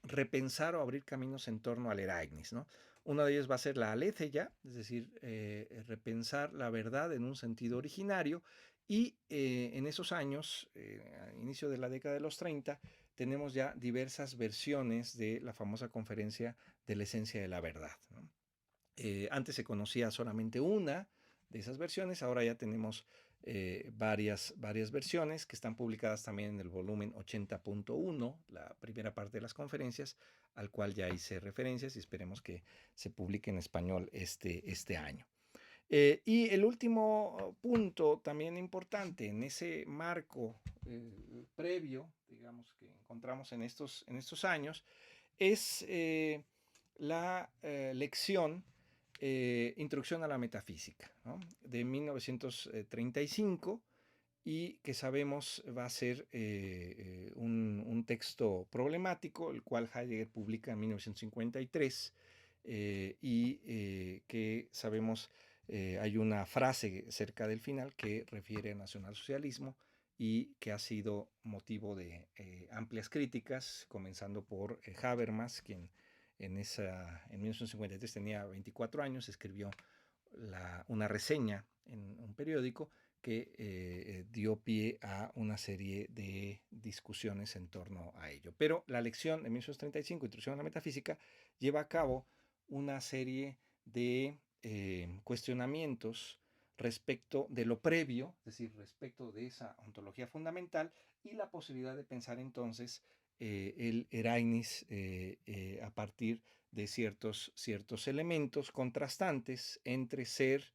repensar o abrir caminos en torno al Eraignis, ¿no? Uno de ellos va a ser la aletheia, es decir, repensar la verdad en un sentido originario, y en esos años, a inicio de la década de los 30, tenemos ya diversas versiones de la famosa conferencia de la esencia de la verdad, ¿no? Antes se conocía solamente una de esas versiones, ahora ya tenemos varias versiones que están publicadas también en el volumen 80.1, la primera parte de las conferencias, al cual ya hice referencias y esperemos que se publique en español este año. Y el último punto también importante en ese marco previo, digamos, que encontramos en estos años, es la lección Introducción a la Metafísica, ¿no? De 1935, y que sabemos va a ser un texto problemático, el cual Heidegger publica en 1953, y que sabemos hay una frase cerca del final que refiere al nacionalsocialismo y que ha sido motivo de amplias críticas, comenzando por Habermas, quien en 1953 tenía 24 años, escribió una reseña en un periódico que dio pie a una serie de discusiones en torno a ello. Pero la lección de 1935, Introducción a la Metafísica, lleva a cabo una serie de cuestionamientos respecto de lo previo, es decir, respecto de esa ontología fundamental y la posibilidad de pensar entonces el Erainis a partir de ciertos elementos contrastantes entre ser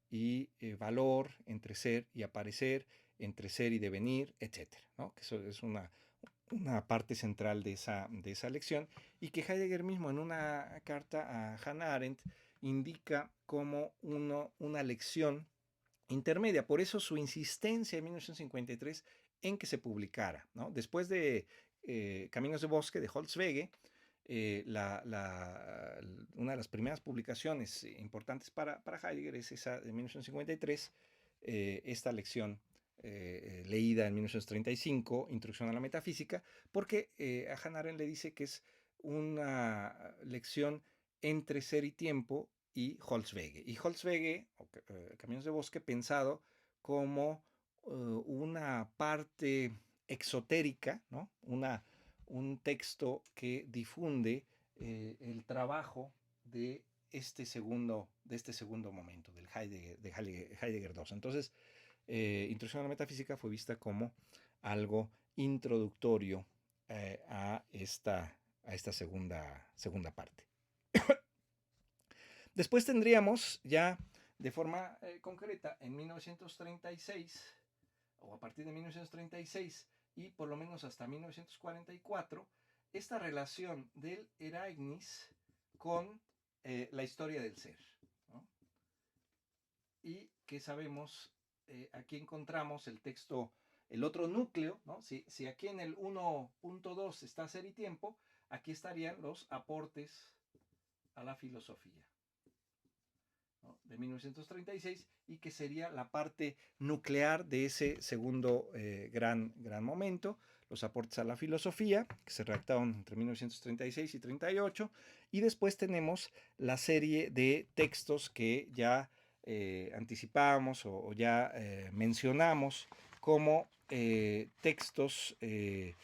y valor, entre ser y aparecer, entre ser y devenir, etcétera, ¿no? Que eso es una parte central de esa lección, y que Heidegger mismo en una carta a Hannah Arendt indica como una lección intermedia. Por eso su insistencia en 1953 en que se publicara, ¿no? Después de Caminos de Bosque de Holzwege, una de las primeras publicaciones importantes para Heidegger es esa de 1953, esta lección leída en 1935, Introducción a la Metafísica, porque a Hannah Arendt le dice que es una lección entre ser y tiempo y Holzwege. Y Holzwege, o Caminos de Bosque, pensado como una parte exotérica, ¿no? Un texto que difunde el trabajo de este segundo momento, del Heidegger II. Entonces, Introducción a la Metafísica fue vista como algo introductorio a esta segunda parte. Después tendríamos ya de forma concreta en 1936, o a partir de 1936 y por lo menos hasta 1944, esta relación del Eraignis con la historia del ser, ¿no? Y que sabemos, aquí encontramos el texto, el otro núcleo, ¿no? Si aquí en el 1.2 está Ser y Tiempo, aquí estarían los aportes a la filosofía, ¿no? De 1936, y que sería la parte nuclear de ese segundo gran momento, los aportes a la filosofía, que se redactaron entre 1936 y 38, y después tenemos la serie de textos que ya anticipamos o ya mencionamos como textos de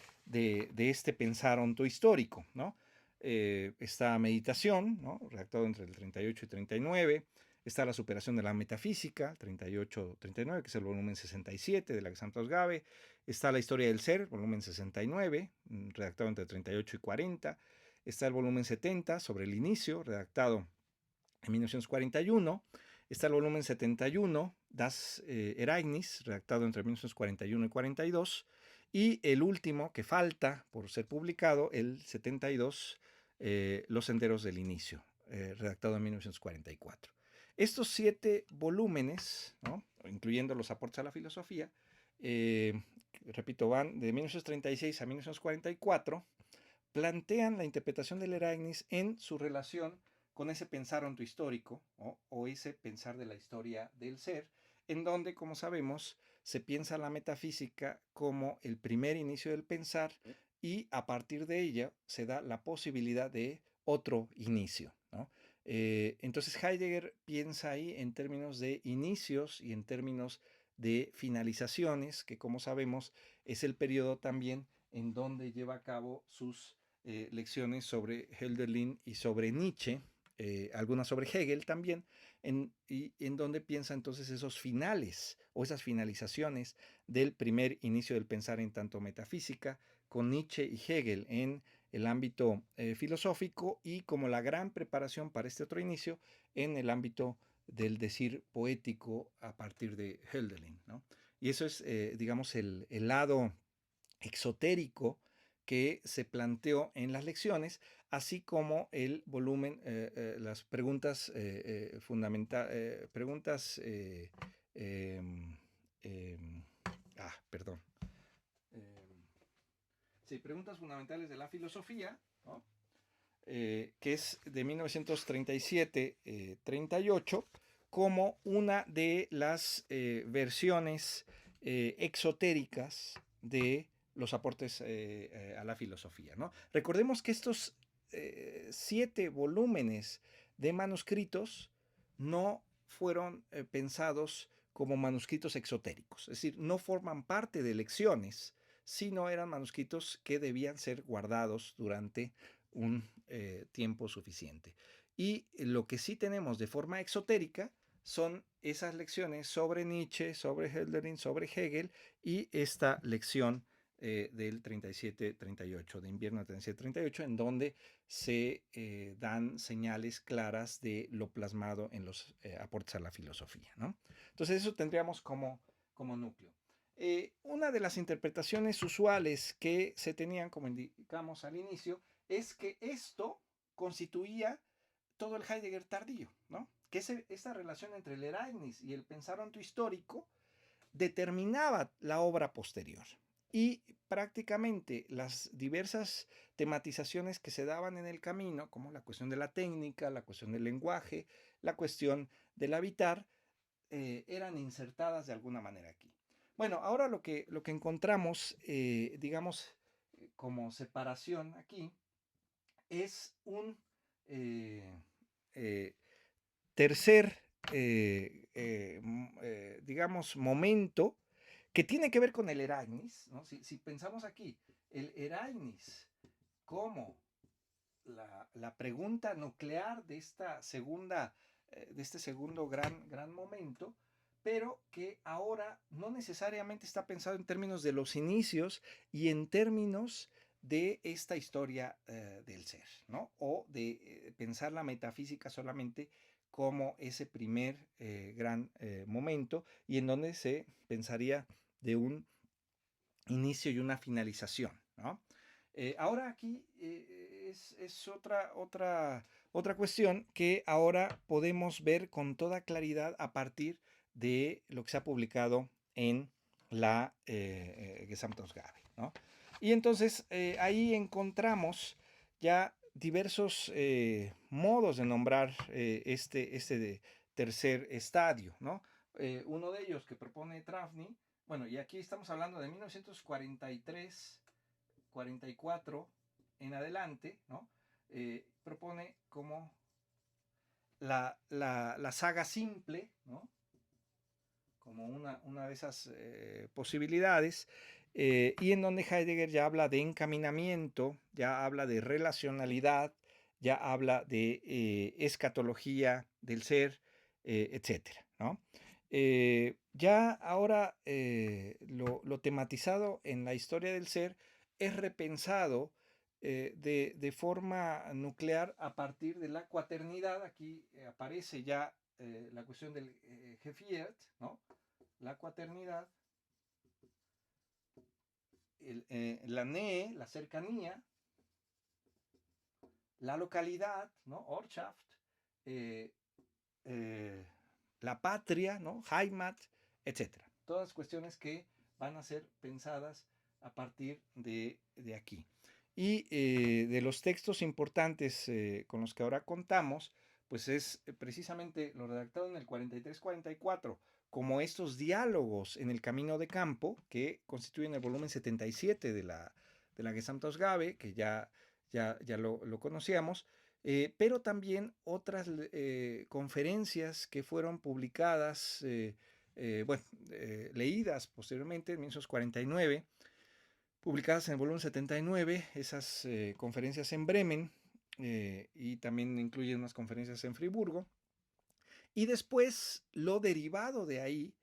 este pensar ontohistórico, ¿no? Esta Meditación, ¿no? Redactado entre el 38 y 39, está La superación de la metafísica, 38-39, que es el volumen 67 de la Gesamtausgabe. Está La historia del ser, volumen 69, redactado entre 38 y 40. Está el volumen 70, sobre el inicio, redactado en 1941. Está el volumen 71, Das Ereignis, redactado entre 1941 y 42. Y el último, que falta por ser publicado, el 72, Los senderos del inicio, redactado en 1944. Estos 7 volúmenes, ¿no? Incluyendo los aportes a la filosofía, repito, van de 1936 a 1944, plantean la interpretación del Eraignis en su relación con ese pensar ontohistórico, ¿no? O ese pensar de la historia del ser, en donde, como sabemos, se piensa la metafísica como el primer inicio del pensar y a partir de ella se da la posibilidad de otro inicio, ¿no? Entonces Heidegger piensa ahí en términos de inicios y en términos de finalizaciones, que como sabemos es el periodo también en donde lleva a cabo sus lecciones sobre Hölderlin y sobre Nietzsche, algunas sobre Hegel también, y en donde piensa entonces esos finales o esas finalizaciones del primer inicio del pensar en tanto metafísica, con Nietzsche y Hegel en el ámbito filosófico y como la gran preparación para este otro inicio en el ámbito del decir poético a partir de Hölderlin, ¿no? Y eso es, digamos, el lado exotérico que se planteó en las lecciones, así como el volumen, las preguntas fundamentales, preguntas, em, em, perdón, em, sí, preguntas fundamentales de la filosofía, ¿no? Que es de 1937-38, como una de las versiones exotéricas de los aportes a la filosofía, ¿no? Recordemos que estos 7 volúmenes de manuscritos no fueron pensados como manuscritos exotéricos, es decir, no forman parte de lecciones, sino eran manuscritos que debían ser guardados durante un tiempo suficiente. Y lo que sí tenemos de forma exotérica son esas lecciones sobre Nietzsche, sobre Hölderlin, sobre Hegel y esta lección del 37-38, de invierno 37-38, en donde se dan señales claras de lo plasmado en los aportes a la filosofía, ¿no? Entonces eso tendríamos como núcleo. Una de las interpretaciones usuales que se tenían, como indicamos al inicio, es que esto constituía todo el Heidegger tardío, ¿no? Que esta relación entre el Ereignis y el pensamiento histórico determinaba la obra posterior. Y prácticamente las diversas tematizaciones que se daban en el camino, como la cuestión de la técnica, la cuestión del lenguaje, la cuestión del habitar, eran insertadas de alguna manera aquí. Bueno, ahora lo que encontramos, digamos, como separación aquí, es un eh, eh, tercer, digamos, momento que tiene que ver con el Erasmus, ¿no? Si pensamos aquí, el Erasmus como la pregunta nuclear de esta segunda, de este segundo gran momento, pero que ahora no necesariamente está pensado en términos de los inicios y en términos de esta historia del ser, ¿no? O de pensar la metafísica solamente como ese primer gran momento y en donde se pensaría de un inicio y una finalización, ¿no? Ahora aquí es otra cuestión que ahora podemos ver con toda claridad a partir de lo que se ha publicado en la Gesamtausgabe, ¿no? Y entonces ahí encontramos ya diversos modos de nombrar este tercer estadio, ¿no? Uno de ellos que propone Trafni, bueno, y aquí estamos hablando de 1943, 44 en adelante, ¿no? Propone como la saga simple, ¿no? Como una de esas posibilidades, y en donde Heidegger ya habla de encaminamiento, ya habla de relacionalidad, ya habla de escatología del ser, etcétera, ¿no? Ya ahora lo tematizado en la historia del ser es repensado de forma nuclear a partir de la cuaternidad. Aquí aparece ya la cuestión del Gefiert, ¿no? La cuaternidad, la Nähe, la cercanía, la localidad, ¿no? Ortschaft, eh, eh, la patria, ¿no? Heimat, etcétera. Todas cuestiones que van a ser pensadas a partir de aquí. Y de los textos importantes con los que ahora contamos, pues es precisamente lo redactado en el 43-44, como estos diálogos en el camino de campo que constituyen el volumen 77 de de la Gesamtausgabe, que ya lo conocíamos, pero también otras conferencias que fueron publicadas, leídas posteriormente en 1949, publicadas en el volumen 79, esas conferencias en Bremen, y también incluyen unas conferencias en Friburgo, y después lo derivado de ahí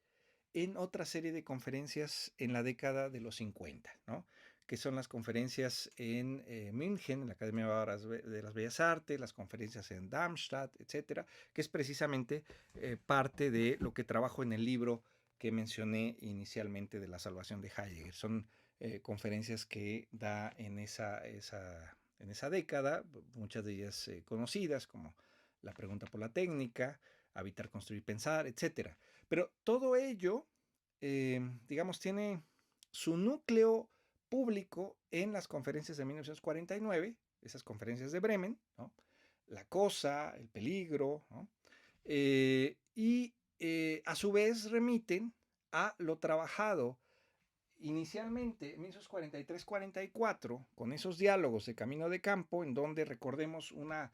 en otra serie de conferencias en la década de los 50, ¿no? Que son las conferencias en München, en la Academia de las Bellas Artes, las conferencias en Darmstadt, etcétera, que es precisamente parte de lo que trabajo en el libro que mencioné inicialmente de la salvación de Heidegger. Son conferencias que da en esa década, muchas de ellas conocidas, como la pregunta por la técnica, habitar, construir, pensar, etcétera. Pero todo ello, digamos, tiene su núcleo público en las conferencias de 1949, esas conferencias de Bremen, ¿no? La cosa, el peligro, ¿no? A su vez remiten a lo trabajado inicialmente en 1943-44, con esos diálogos de Camino de Campo, en donde, recordemos, una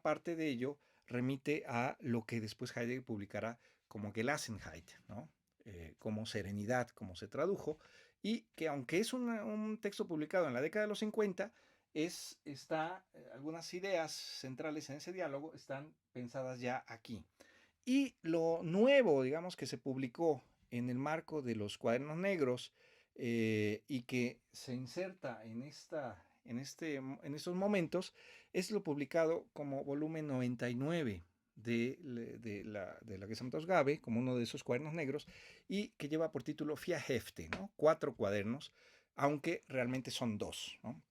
parte de ello remite a lo que después Heidegger publicará como Gelassenheit, ¿no? Como serenidad, como se tradujo, y que aunque es un texto publicado en la década de los 50, algunas ideas centrales en ese diálogo están pensadas ya aquí. Y lo nuevo, digamos, que se publicó en el marco de los Cuadernos Negros, y que se inserta en estos momentos, es lo publicado como volumen 99 de la Gesamtausgabe, como uno de esos cuadernos negros, y que lleva por título Vier Hefte, ¿no? 4 cuadernos, aunque realmente son 2, ¿no?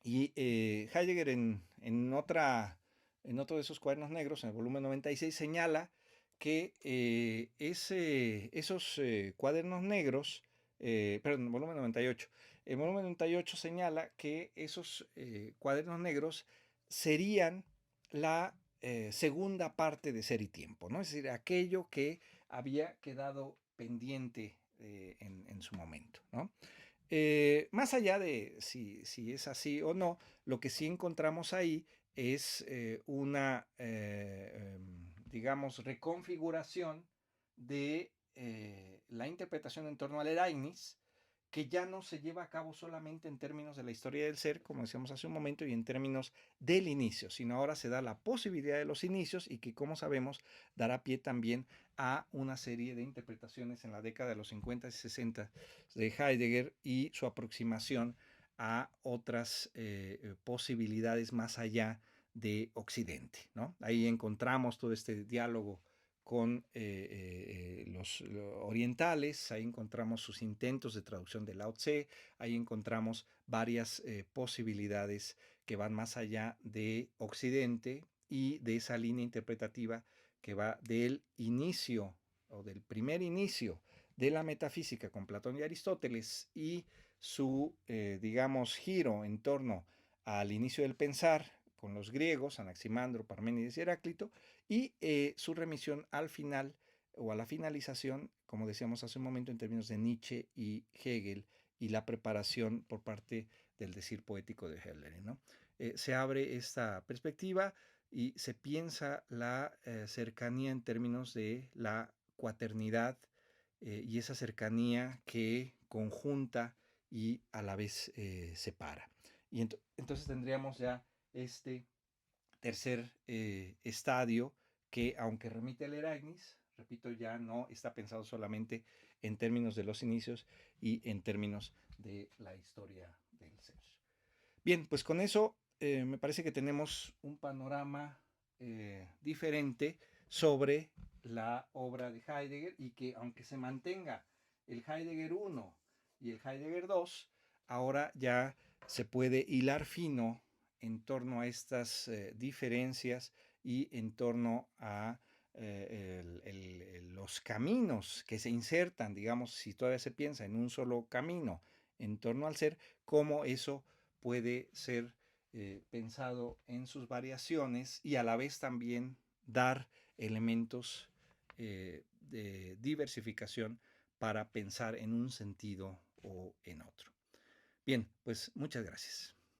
Y Heidegger en otro de esos cuadernos negros, en el volumen 96, señala que esos cuadernos negros, perdón, el volumen 98, el volumen 98 señala que esos cuadernos negros serían la segunda parte de Ser y Tiempo, ¿no? Es decir, aquello que había quedado pendiente en su momento, ¿no? Más allá de si es así o no, lo que sí encontramos ahí es digamos, reconfiguración de la interpretación en torno al Ereignis, que ya no se lleva a cabo solamente en términos de la historia del ser, como decíamos hace un momento, y en términos del inicio, sino ahora se da la posibilidad de los inicios y que, como sabemos, dará pie también a una serie de interpretaciones en la década de los 50 y 60 de Heidegger y su aproximación a otras posibilidades más allá de Occidente, ¿no? Ahí encontramos todo este diálogo con los orientales, ahí encontramos sus intentos de traducción de Lao Tse, ahí encontramos varias posibilidades que van más allá de Occidente y de esa línea interpretativa que va del inicio o del primer inicio de la metafísica con Platón y Aristóteles y su, digamos, giro en torno al inicio del pensar con los griegos, Anaximandro, Parménides y Heráclito, y su remisión al final o a la finalización, como decíamos hace un momento, en términos de Nietzsche y Hegel y la preparación por parte del decir poético de Hölderlin, ¿no? Se abre esta perspectiva y se piensa la cercanía en términos de la cuaternidad y esa cercanía que conjunta y a la vez separa. Y entonces tendríamos ya este tercer estadio que, aunque remite al Erasmus, repito, ya no está pensado solamente en términos de los inicios y en términos de la historia del ser. Bien, pues con eso me parece que tenemos un panorama diferente sobre la obra de Heidegger y que, aunque se mantenga el Heidegger 1 y el Heidegger 2, ahora ya se puede hilar fino en torno a estas diferencias y en torno a los caminos que se insertan, digamos, si todavía se piensa en un solo camino en torno al ser, cómo eso puede ser pensado en sus variaciones y a la vez también dar elementos de diversificación para pensar en un sentido o en otro. Bien, pues muchas gracias.